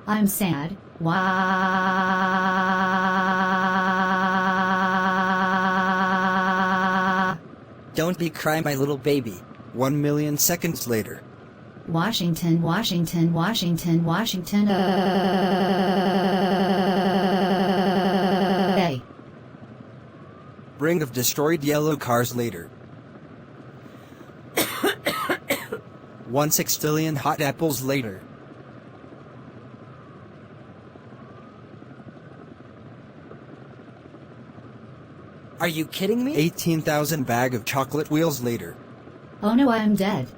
I'm sad. Wah. Don't be cry, my little baby. 1,000,000 seconds later. Washington, Washington, Washington, Washington. Hey. Ring of destroyed yellow cars later. 1 sextillion hot apples later. Are you kidding me? 18,000 bag of chocolate wheels later. Oh no, I'm dead.